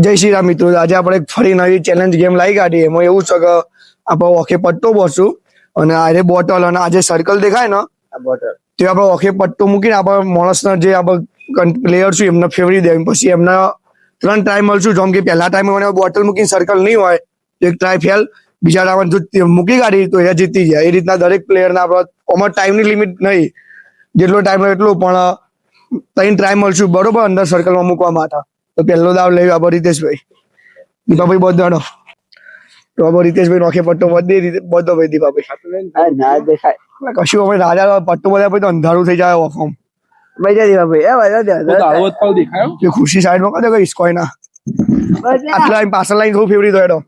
જય શ્રી રામ મિત્રો, આજે આપણે ફરી નવી ચેલેન્જ ગેમ લાવી કાઢી. એમાં એવું છે કે આપણે ઓખે પટ્ટો બોસું અને આજે બોટલ અને આજે સર્કલ દેખાય ને બોટલ તે આપણે ઓખે પટ્ટો મૂકીને આપણે માણસના જે આપણે પ્લેયર છું એમને ફેવરી દે. પછી એમના 3 ટ્રાય મળશું. જેમ કે પહેલા ટાઈમે મને બોટલ મૂકીને સર્કલ નહીં હોય એક ટ્રાય ફેલ, બીજા ટાઈમે જો મૂકી કાઢી તો એ જીતી જાય. એ રીતના દરેક પ્લેયરને આપણે આમાં ટાઈમની લિમિટ નહીં, જેટલો ટાઈમ હોય એટલો, પણ 3 ટ્રાય મળશું બરોબર અંદર સર્કલમાં મૂકવા માટે. તો પહેલો દાવ લેવી આપણે રીતેશભાઈ. દીપાભાઈ બોધાડો તો આપણે રીતેશભાઈ નોખે પટ્ટો બધો ભાઈ દીપાભાઈ કશું અમે રાજા પટ્ટો બધા પછી તો અંધારું થઈ જાય ઓફમ ભાઈ. ખુશી સાઈડ માં કાઢો કઈ સ્કોય ના આટલા પાછળ લાઈન થોડું ફેવરી દો.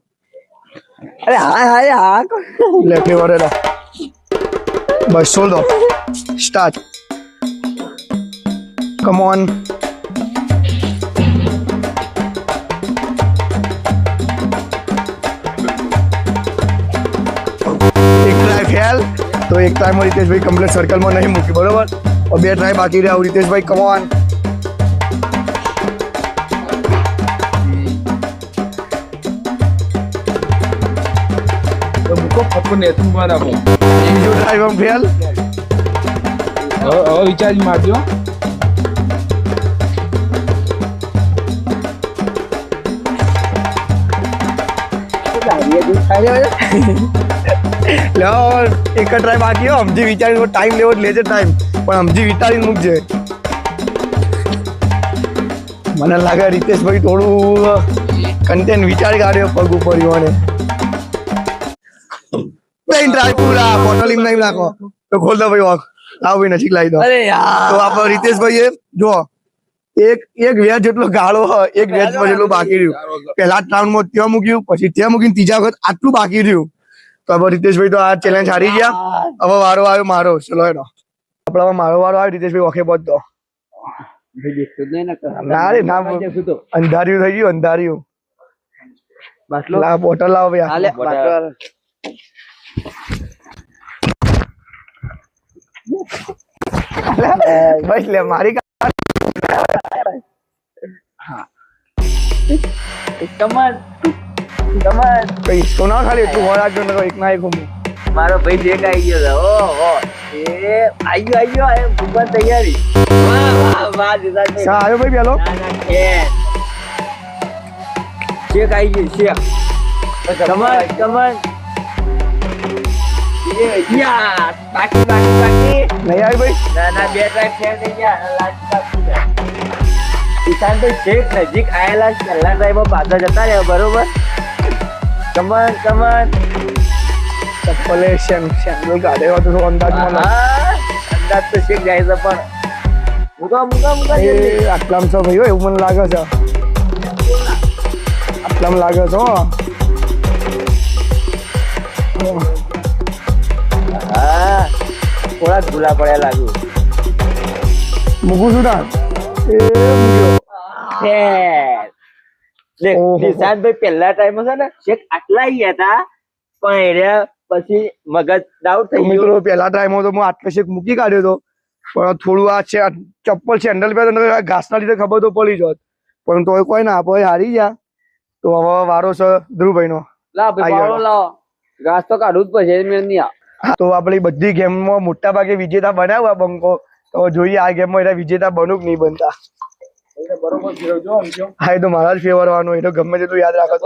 અરે હા લે ફેવર એડો બસ સોલ દો સ્ટાર્ટ. Come on. ફેલ તો એક ટ્રાયમાં રીતેશભાઈ કમ્પ્લીટ સર્કલમાં નહીં મૂકી બરોબર. 2 ટ્રાય બાકી રહ્યા. Riteshbhai come on. બીજો ટ્રાય ફેલ. વિચાર મારજો. એક ટ્રાય બાકી હો. સમજી વિચારીને ટાઈમ લેવો લેજે ટાઈમ, પણ સમજી વિચારીને મૂકજે. મને લાગે રીતેશભાઈ થોડું કન્ટેન્ટ વિચારી કાઢ્યો પગ ઉપર યોને. ટ્રાય પૂરા બોટલ એમ નહીં નાખો તો ખોલ દો ભાઈ. વોક લાવ ભાઈ નજીક લાવી દો. અરે યાર તો આપણે રીતેશભાઈ જો એક વેચ જેટલો ગાળો હોય, એક વેચમાં જેટલું બાકી રહ્યું. પહેલા રાઉન્ડમાં ત્યાં મૂક્યું, પછી ત્યાં મૂકીને ત્રીજા વખત આટલું બાકી રહ્યું. તો હવે રીતેશભાઈ તો આ ચેલેન્જ હારી ગયા. હવે વારો આવ્યો મારો. ચલો એનો આપડે મારો વારો આવ્યો. રીતેશભાઈ ઓખે પહોંચતો ના રે ના, અંધાર્યું થઈ ગયું અંધાર્યું. લાવ બોટલ લાવો ભાઈ. બસ લે મારી તો ના ખાલી એટલું હોર રાખજો ને એક ના એક હું. મારો ભાઈ દેખ આવી ગયો. ઓહો એ આવી ગયો ભૂગવા તૈયારી. વાહ વાહ જીજાજી. આવ્યો ભાઈ પેલો શેક આવી ગયું શેક. કમન બાકી નહીં આવી ભાઈ. ના 2 ટ્રાય ફેર થઈ ગયા. કિસાન તો શેક નજીક આયેલા. પહેલા ટ્રાયમાં પાછા જતા રહ્યા બરોબર. કમન ચપ્પલે સેન્ડલ કાઢે તો અંદાજમાં અંદાજ તો શેક જાય છે, પણ મુકા આટલામાં છો ભાઈ એવું મને લાગે છે. આટલામાં લાગે છે. હા થોડા ભૂલા પડ્યા લાગ્યું. મૂકું છું ના નિશાંતભાઈ પહેલા ટાઈમ છે ને શેક આટલા ગયા હતા, પણ એના પછી મગજ ડાઉટ થઈ ગયો. મિત્રો પહેલા ટાઈમમાં તો હું આટલો શેક મૂકી કાઢ્યો હતો, પણ થોડું આ છે ચપ્પલ સેન્ડલ પહેર ઘાસના લીધે ખબર તો પડી જોત, પણ તો કોઈ ના આપણે હારી ગયા. તો હવે વારો છે ધ્રુવભાઈ નો. લાવો ઘાસ તો કાઢવું જ પડશે. મેં નહીં. તો આપણી બધી ગેમમાં મોટા ભાગે વિજેતા બનાવ્યા બંકો. તો જોઈએ આ ગેમમાં એના વિજેતા બનવું કે નહીં બનતા. હા એ તો મારા જ ફેવરવાનું. એ તો ગમે તેટલું યાદ રાખો.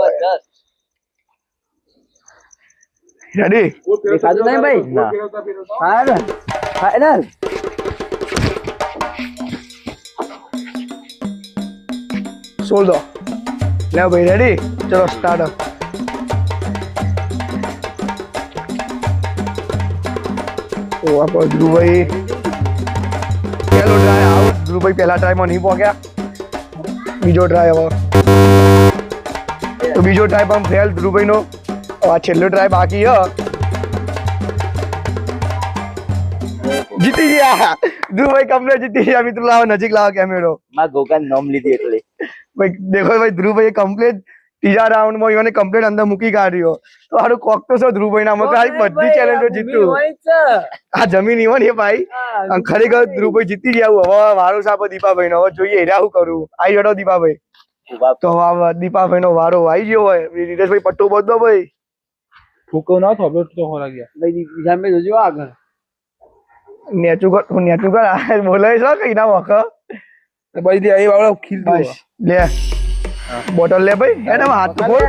રેડી દેખાતું નહીં ભાઈ. ફાઈનલ સોલ દો. લે ભાઈ રેડી. ચલો સ્ટાર્ટ. તો આપણે ધ્રુવભાઈ પહેલો ટ્રાય આઉટ. ધ્રુવભાઈ પહેલા ટ્રાયમાં નહીં પહોંચ્યા. બીજો ટ્રાય હવે તો બીજો ટ્રાય પણ ફેલ ધ્રુવભાઈ નો. આ છેલ્લો ટ્રાય બાકી હ. જીતી ગયા ધ્રુવભાઈ. કમ્પ્લીટ જીતી ગયા. મિત્રો લાવો નજીક લાવો કેમેરો. માં ગોકાન નામ લીધી એટલે ભાઈ દેખો ભાઈ ધ્રુવભાઈ કમ્પ્લીટ ત્રીજા રાઉન્ડમાં એને કમ્પ્લીટ અંદર મૂકી કાઢ્યો. તો સારું કોક તો છે ધ્રુવભાઈ નામ બધી ચેલેન્જો જીત્યું. આ જમીન ઈવન એ ભાઈ ખરેખર ધ્રુવભાઈ જીતી ગયા. હવે વારો સાપો દીપાભાઈ નો. હવે જોઈએ હેરા શું કરું. આવી જડો દીપાભાઈ. ઉભા તો હવે દીપાભાઈ નો વારો આવી ગયો હોય રીતેશભાઈ પટ્ટો બધો ભાઈ ફૂકો ના થોડો તો હોરા ગયા ભાઈ સામે જોજો આગળ નેચું કર આ બોલાય છો કઈ ના વખ ભાઈ દે એ વાળો ખીલ દો બસ લે બોટલ લે ભાઈ એને હાથ તો બોલ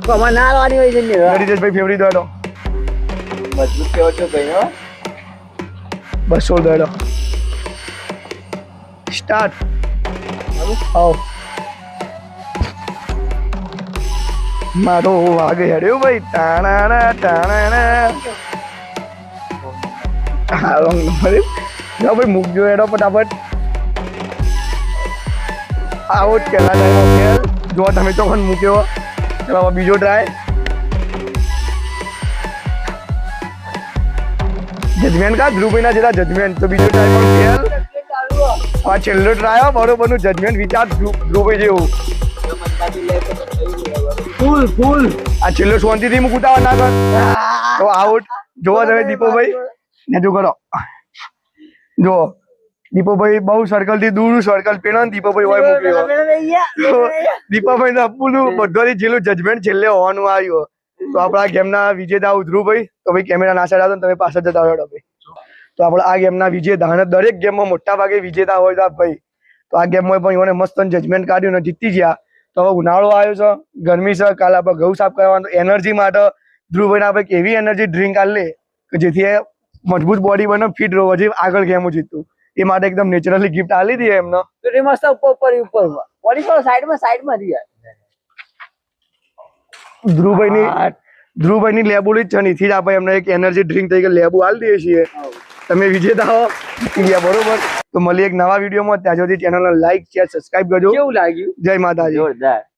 કમા ના આવવાની હોય છે ને રીતેશભાઈ ફેવરી દોડો મજબૂત કેવો છો ભાઈ હો 200 દોડો સ્ટાર્ટ આવ મારો વાઘ હેડ્યો ભાઈ ટાણા ટાણા હા રોંગ નંબર જાઓ ભાઈ મૂકજો હેડો ફટાફટ આઉટ કેલા ટાઈમ ખેલ જો તમે તો પણ મૂક્યો ચલો હવે બીજો ટ્રાય જજમેન્ટ કા ધ્રુવભાઈ ના જેટલા જજમેન્ટ તો બીજો ટ્રાય પણ ખેલ આ છેલ્લો ટ્રાય બરોબર નું જજમેન્ટ વિચાર ધ્રુવભાઈ જેવું ફૂલ આ છેલ્લો શાંતિથી મૂક ઉતાવળ ના કર તો આઉટ જોવો તમે દીપોભાઈ ને જો કરો જો દીપોભાઈ બહુ સર્કલ થી દૂર સર્કલ પેલો ને દીપોભાઈ હોય મૂક્યો દીપાભાઈ ને અપુનું બધાથી છેલ્લું જજમેન્ટ છેલ્લે હોવાનું આવ્યું તો આપણા ગેમના વિજેતા ધ્રુવભાઈ તો ભાઈ કેમેરા ના સાઈડ આવતો તમે પાછળ જતા રહ્યો ભાઈ તો આપણે આ ગેમના વિજેતા અને દરેક ગેમમાં મોટા ભાગે વિજેતા હોય તો ભાઈ તો આ ગેમમાં પણ એને મસ્ત જજમેન્ટ કાઢ્યું ને જીતી ગયા તો હવે ઉનાળો આવ્યો છે ગરમી છે કાલે આપણે ઘઉં સાફ કરવાનું એનર્જી માટે ધ્રુવભાઈને આપણે કેવી એનર્જી ડ્રિંક આ લે કે જેથી એ મજબૂત બોડી બને ફિટ રહો હજી આગળ ગેમો જીતતું એ માટે એકદમ નેચરલી ગિફ્ટ આલી દઈએ એમને તો એ મસ્ત ઉપર બોડી પર સાઈડમાં રહ્યા ધ્રુવભાઈની લેબુ જ છે ને એથી જ આપણે એમને એક એનર્જી ડ્રિંક તરીકે લેબુ આલી દઈએ છીએ તમે વિજેતા હો બરોબર તો મળીએ એક નવા વિડીયોમાં ત્યાં સુધી ચેનલને લાઈક શેર સબસ્ક્રાઇબ કરજો કેવું લાગ્યું જય માતાજી જોરદાર